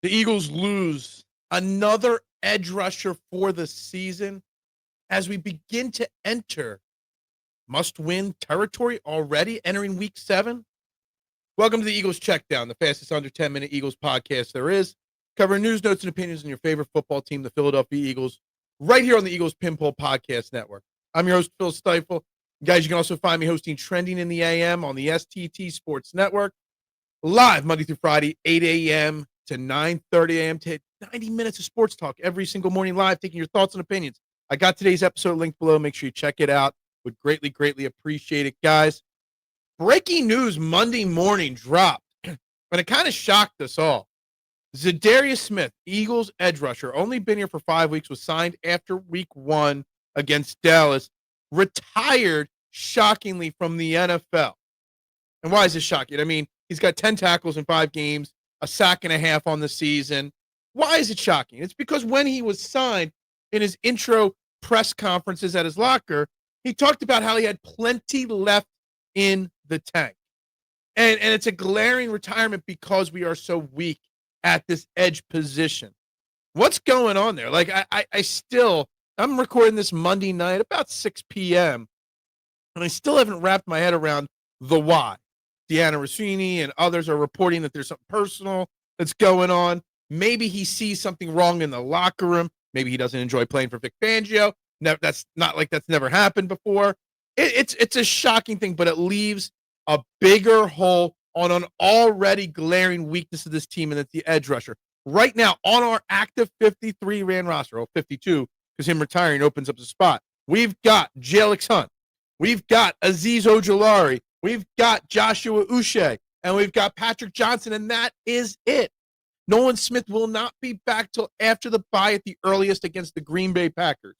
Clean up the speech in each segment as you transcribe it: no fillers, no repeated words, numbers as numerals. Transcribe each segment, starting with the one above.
The Eagles lose another edge rusher for the season as we begin to enter must-win territory already, entering Week 7. Welcome to the Eagles Checkdown, the fastest under 10-minute Eagles podcast there is, covering news, notes, and opinions on your favorite football team, the Philadelphia Eagles, right here on the Eagles Pinpole Podcast Network. I'm your host, Phil Stiefel. Guys, you can also find me hosting Trending in the AM on the STT Sports Network, live Monday through Friday, 8 a.m. to 9:30 a.m. to 90 minutes of sports talk every single morning live, taking your thoughts and opinions. I got today's episode linked below. Make sure you check it out. Would greatly appreciate it, guys. Breaking news Monday morning dropped, and it kind of shocked us all. ZaDarius Smith, Eagles edge rusher, only been here for 5 weeks, was signed after week 1 against Dallas, retired shockingly from the NFL. And why is this shocking? I mean, he's got 10 tackles in 5 games, a sack and a half on the season. Why is it shocking? It's because when he was signed in his intro press conferences at his locker, he talked about how he had plenty left in the tank. And it's a glaring retirement because we are so weak at this edge position. What's going on there? Like, I'm recording this Monday night about 6 p.m., and I still haven't wrapped my head around the why. Deanna Rossini and others are reporting that there's something personal that's going on. Maybe he sees something wrong in the locker room. Maybe he doesn't enjoy playing for Vic Fangio. No, that's not like that's never happened before. It's a shocking thing, but it leaves a bigger hole on an already glaring weakness of this team, and it's the edge rusher. Right now, on our active 53-man roster, or 52, because him retiring opens up the spot, we've got Jalen Hunt. We've got Azeez Ojulari. We've got Joshua Uche, and we've got Patrick Johnson, and that is it. Nolan Smith will not be back till after the bye at the earliest against the Green Bay Packers.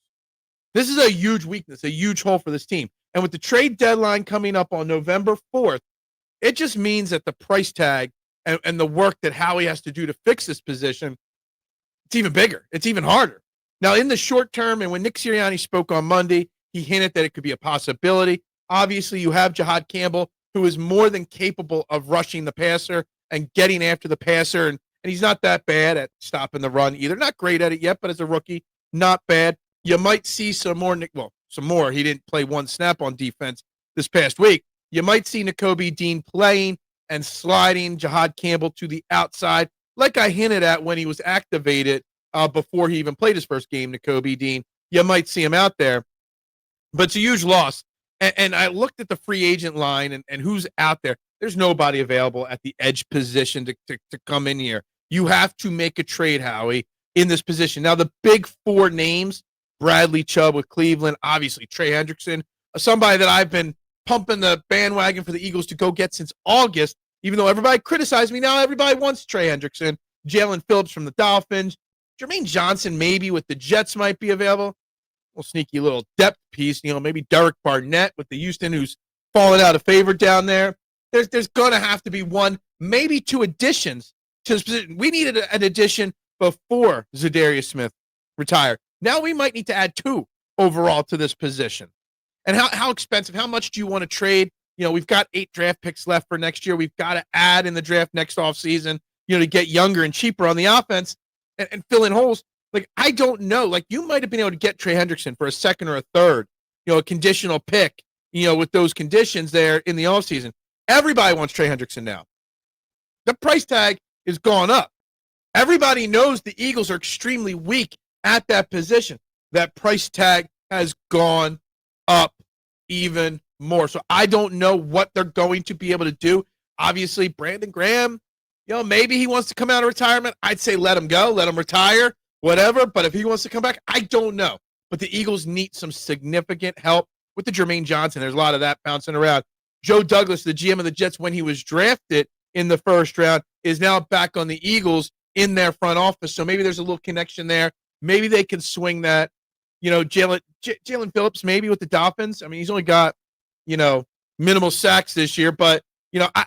This is a huge weakness, a huge hole for this team. And with the trade deadline coming up on November 4th, it just means that the price tag and the work that Howie has to do to fix this position, it's even bigger. It's even harder. Now, in the short term, and when Nick Sirianni spoke on Monday, he hinted that it could be a possibility. Obviously, you have Jihaad Campbell, who is more than capable of rushing the passer and getting after the passer, and he's not that bad at stopping the run either. Not great at it yet, but as a rookie, not bad. You might see some more. He didn't play one snap on defense this past week. You might see Nakobe Dean playing and sliding Jihaad Campbell to the outside, like I hinted at when he was activated before he even played his first game, Nakobe Dean. You might see him out there. But it's a huge loss. And I looked at the free agent line and who's out there. There's nobody available at the edge position to come in here. You have to make a trade, Howie, in this position. Now, the big 4 names, Bradley Chubb with Cleveland, obviously Trey Hendrickson, somebody that I've been pumping the bandwagon for the Eagles to go get since August, even though everybody criticized me. Now everybody wants Trey Hendrickson. Jalen Phillips from the Dolphins. Jermaine Johnson maybe with the Jets might be available. Little sneaky little depth piece, maybe Derek Barnett with the Houston, who's fallen out of favor down there. There's going to have to be 1, maybe 2 additions to this position. We needed an addition before ZaDarius Smith retired. Now we might need to add 2 overall to this position. And how expensive, how much do you want to trade? We've got 8 draft picks left for next year. We've got to add in the draft next offseason, to get younger and cheaper on the offense and fill in holes. Like, I don't know. Like, you might have been able to get Trey Hendrickson for a 2nd or a 3rd, a conditional pick, with those conditions there in the offseason. Everybody wants Trey Hendrickson now. The price tag is gone up. Everybody knows the Eagles are extremely weak at that position. That price tag has gone up even more. So I don't know what they're going to be able to do. Obviously, Brandon Graham, maybe he wants to come out of retirement. I'd say let him go, let him retire, whatever. But if he wants to come back, I don't know. But the Eagles need some significant help with the Jermaine Johnson. There's a lot of that bouncing around. Joe Douglas, the GM of the Jets, when he was drafted in the 1st round, is now back on the Eagles in their front office. So maybe there's a little connection there. Maybe they can swing that. Jalen Phillips maybe with the Dolphins. I mean, he's only got, minimal sacks this year, but,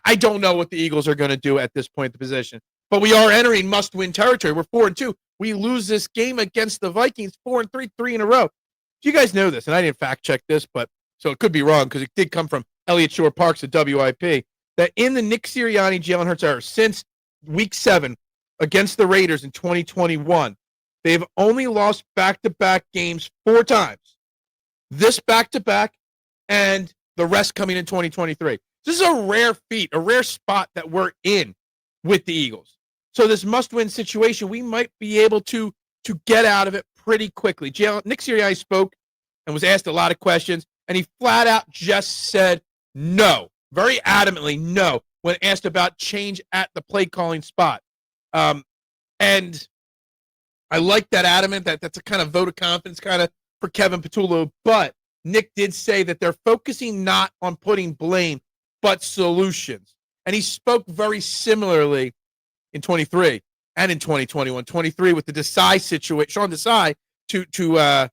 I don't know what the Eagles are going to do at this point in the position. But we are entering must-win territory. We're 4-2. We lose this game against the Vikings 4-3, 3 in a row. You guys know this, and I didn't fact-check this, but so it could be wrong because it did come from Elliott Shore Parks at WIP, that in the Nick Sirianni, Jalen Hurts era since Week 7 against the Raiders in 2021. They've only lost back-to-back games 4 times. This back-to-back and the rest coming in 2023. This is a rare feat, a rare spot that we're in with the Eagles. So this must-win situation, we might be able to get out of it pretty quickly. Nick Sirianni spoke and was asked a lot of questions, and he flat out just said no, very adamantly no, when asked about change at the play calling spot. And I like that adamant, that's a kind of vote of confidence kind of for Kevin Patullo, but Nick did say that they're focusing not on putting blame, but solutions. And he spoke very similarly in 23 and in 2021. 23 with the Desai situation, Sean Desai to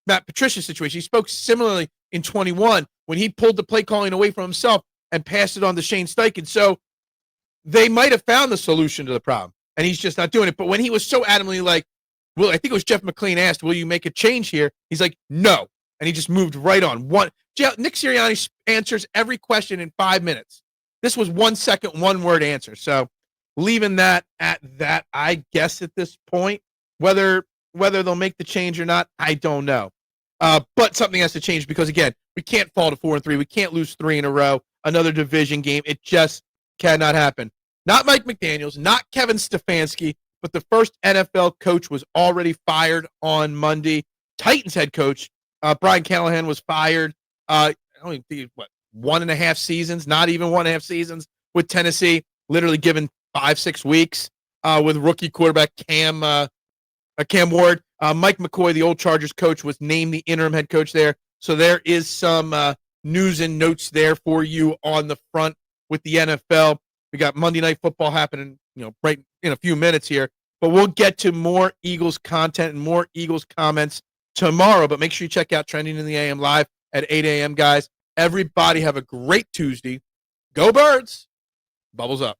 Matt Patricia's situation. He spoke similarly in 21 when he pulled the play calling away from himself and passed it on to Shane Steichen. So they might have found the solution to the problem, and he's just not doing it. But when he was so adamantly like, well, I think it was Jeff McLean asked, will you make a change here? He's like, no. And he just moved right on. Nick Sirianni answers every question in 5 minutes. This was 1 second, 1-word answer. So leaving that at that, I guess at this point, whether they'll make the change or not, I don't know. But something has to change because, again, we can't fall to 4-3. We can't lose 3 in a row. Another division game. It just cannot happen. Not Mike McDaniels, not Kevin Stefanski, but the first NFL coach was already fired on Monday. Titans head coach Brian Callahan was fired. I don't think 1.5 seasons, not even 1.5 seasons with Tennessee. Literally given 5-6 weeks with rookie quarterback Cam Ward. Mike McCoy, the old Chargers coach, was named the interim head coach there. So there is some news and notes there for you on the front with the NFL. We got Monday Night Football happening, right in a few minutes here. But we'll get to more Eagles content and more Eagles comments tomorrow. But make sure you check out Trending in the AM live at 8 a.m., guys. Everybody have a great Tuesday. Go Birds. Bubbles up.